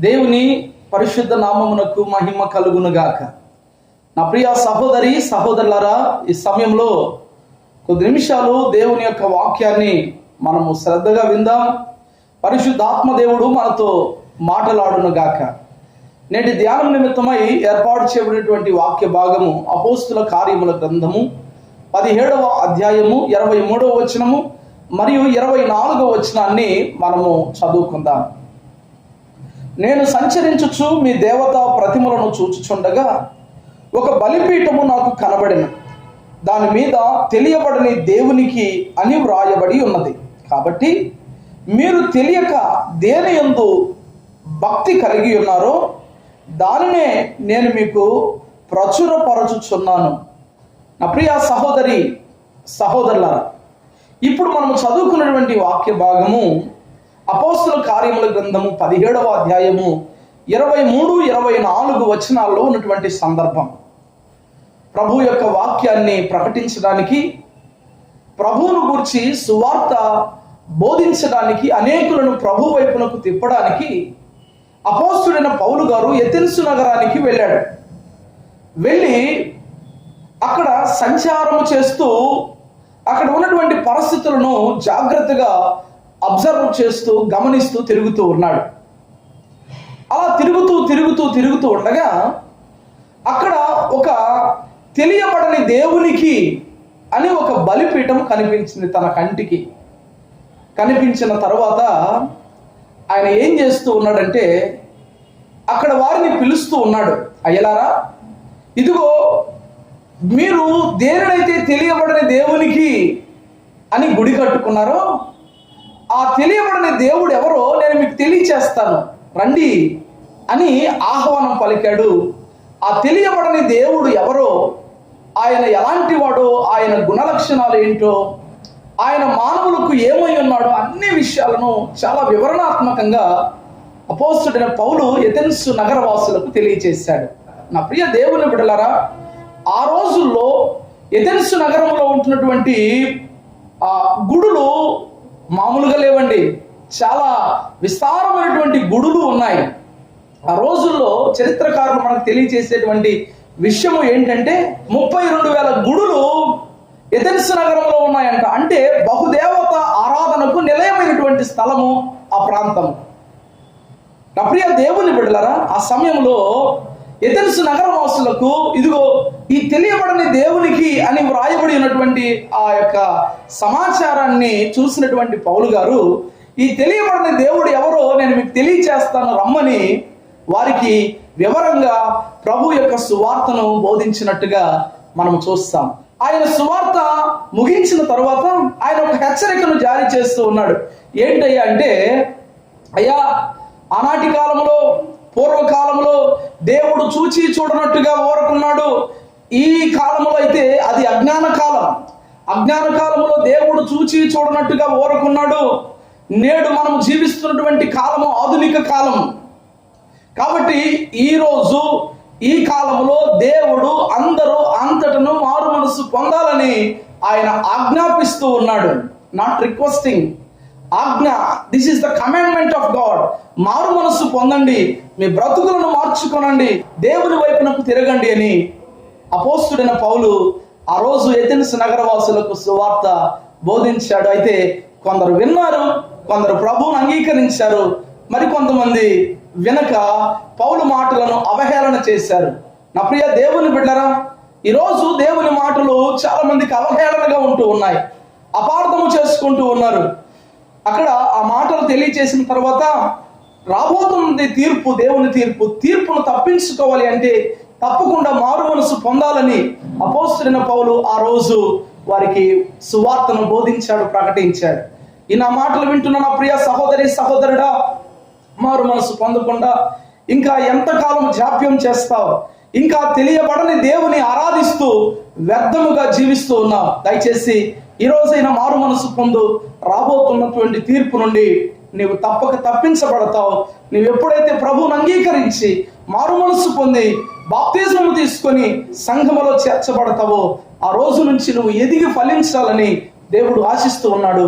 దేవుని పరిశుద్ధ నామమునకు మహిమ కలుగునుగాక. నా ప్రియ సహోదరి సహోదరులారా, ఈ సమయంలో కొద్ది నిమిషాలు దేవుని యొక్క వాక్యాన్ని మనము శ్రద్ధగా విందాం. పరిశుద్ధాత్మ దేవుడు మనతో మాట్లాడునుగాక. నేటి ధ్యానం నిమిత్తమై ఏర్పాటు చేయబడినటువంటి వాక్య భాగము అపోస్తుల కార్యముల గ్రంథము 17వ అధ్యాయము 23వ వచనము మరియు 24వ వచనాన్ని మనము చదువుకుందాం. నేను సంచరించుచు మీ దేవతా ప్రతిమలను చూచుచుండగా ఒక బలిపీఠము నాకు కనబడెను. దాని మీద తెలియబడని దేవునికి అని వ్రాయబడి ఉన్నది. కాబట్టి మీరు తెలియక దేని యందు భక్తి కలిగి ఉన్నారో దానినే నేను మీకు ప్రచురపరచుచున్నాను. నా ప్రియ సహోదరి సహోదరులారా, ఇప్పుడు మనం చదువుకున్నటువంటి వాక్య భాగము అపోస్తుల కార్యముల గ్రంథము 17వ అధ్యాయము 23-24 వచనాల్లో ఉన్నటువంటి సందర్భం. ప్రభు యొక్క వాక్యాన్ని ప్రకటించడానికి, ప్రభువును గురించి సువార్త బోధించడానికి, అనేకులను ప్రభు వైపునకు తిప్పడానికి అపోస్తుడైన పౌలు గారు ఎథెన్సు నగరానికి వెళ్ళాడు. వెళ్ళి అక్కడ సంచారము చేస్తూ అక్కడ ఉన్నటువంటి పరిస్థితులను జాగ్రత్తగా అబ్జర్వ్ చేస్తూ గమనిస్తూ తిరుగుతూ ఉన్నాడు. అలా తిరుగుతూ ఉండగా అక్కడ ఒక తెలియబడని దేవునికి అని ఒక బలిపీఠం కనిపించింది. తన కంటికి కనిపించిన తర్వాత ఆయన ఏం చేస్తూ ఉన్నాడంటే అక్కడ వారిని పిలుస్తూ ఉన్నాడు. అయ్యలారా, ఇదిగో మీరు దేనినైతే తెలియబడని దేవునికి అని గుడి కట్టుకున్నారో ఆ తెలియబడని దేవుడు ఎవరో నేను మీకు తెలియచేస్తాను, రండి అని ఆహ్వానం పలికాడు. ఆ తెలియబడని దేవుడు ఎవరో, ఆయన ఎలాంటి వాడో, ఆయన గుణలక్షణాలు ఏంటో, ఆయన మానవులకు ఏమై ఉన్నాడో అన్ని విషయాలను చాలా వివరణాత్మకంగా అపోస్తుడైన పౌలు ఎథెన్సు నగరవాసులకు తెలియచేశాడు. నా ప్రియ దేవుని బిడ్డలారా, ఆ రోజుల్లో ఎథెన్సు నగరంలో ఉంటున్నటువంటి గుడులు మామూలుగా లేవండి. చాలా విస్తారమైనటువంటి గుడులు ఉన్నాయి. ఆ రోజుల్లో చరిత్రకారులు మనకు తెలియచేసేటువంటి విషయము ఏంటంటే 32,000 గుడులు ఎథెన్సు నగరంలో ఉన్నాయంట. అంటే బహుదేవత ఆరాధనకు నిలయమైనటువంటి స్థలము ఆ ప్రాంతం. నా ప్రియ దేవుని బిడ్డలారా, ఆ సమయంలో ఎథెన్సు నగరవాసులకు ఇదిగో ఈ తెలియబడని దేవునికి అని వ్రాయబడి ఉన్నటువంటి ఆ యొక్క సమాచారాన్ని చూసినటువంటి పౌలు గారు ఈ తెలియబడని దేవుడు ఎవరో నేను మీకు తెలియచేస్తాను రమ్మని వారికి వివరంగా ప్రభు యొక్క సువార్తను బోధించినట్టుగా మనం చూస్తాం. ఆయన సువార్త ముగించిన తర్వాత ఆయన ఒక హెచ్చరికను జారీ చేస్తూ ఉన్నాడు. ఏంటయ్యా అంటే, అయ్యా, ఆనాటి కాలంలో పూర్వకాలంలో దేవుడు చూచి చూడనట్టుగా ఊరకున్నాడు. ఈ కాలంలో అయితే అది అజ్ఞాన కాలం. అజ్ఞాన కాలంలో దేవుడు చూచి చూడనట్టుగా ఊరకున్నాడు. నేడు మనం జీవిస్తున్నటువంటి కాలము ఆధునిక కాలం. కాబట్టి ఈరోజు ఈ కాలంలో దేవుడు అందరూ అంతటను మారు మనసు పొందాలని ఆయన ఆజ్ఞాపిస్తూ ఉన్నాడు. నాట్ రిక్వెస్టింగ్, ఆజ్ఞ. This is the commandment of God. మారు మనస్సు పొందండి, మీ బ్రతుకులను మార్చుకోనండి, దేవుని వైపునకు తిరగండి అని అపోస్తుడైన పౌలు ఆ రోజు ఎథెన్సు నగరవాసులకు సువార్త బోధించాడు. అయితే కొందరు విన్నారు, కొందరు ప్రభువును అంగీకరించారు, మరికొంతమంది వినక పౌలు మాటలను అవహేళన చేశారు. నా ప్రియ దేవుని బిడ్డలారా, ఈరోజు దేవుని మాటలు చాలా మందికి అవహేళనగా ఉంటూ ఉన్నాయి, అపార్థము చేసుకుంటూ ఉన్నారు. అక్కడ ఆ మాటలు తెలియచేసిన తర్వాత రాబోతుంది తీర్పు, దేవుని తీర్పు. తీర్పును తప్పించుకోవాలి అంటే తప్పకుండా మారు మనసు పొందాలని అపోస్తుడైన పౌలు ఆ రోజు వారికి సువార్తను బోధించాడు, ప్రకటించాడు. ఈ నా మాటలు వింటున్న నా ప్రియ సహోదరి సహోదరుడా, మారు మనసు పొందకుండా ఇంకా ఎంతకాలం జాప్యం చేస్తావు? ఇంకా తెలియబడని దేవుని ఆరాధిస్తూ వ్యర్థముగా జీవిస్తూ ఉన్నావు. దయచేసి ఈ రోజైనా మారు మనసు పొందు. రాబోతున్నటువంటి తీర్పు నుండి నీవు తప్పక తప్పించబడతావు. నీవు ఎప్పుడైతే ప్రభువును అంగీకరించి మారు మనసు పొంది బాప్తిజము తీసుకొని సంఘములో చేర్చబడతావో ఆ రోజు నుంచి నువ్వు ఎదిగి ఫలించాలని దేవుడు ఆశిస్తూ ఉన్నాడు.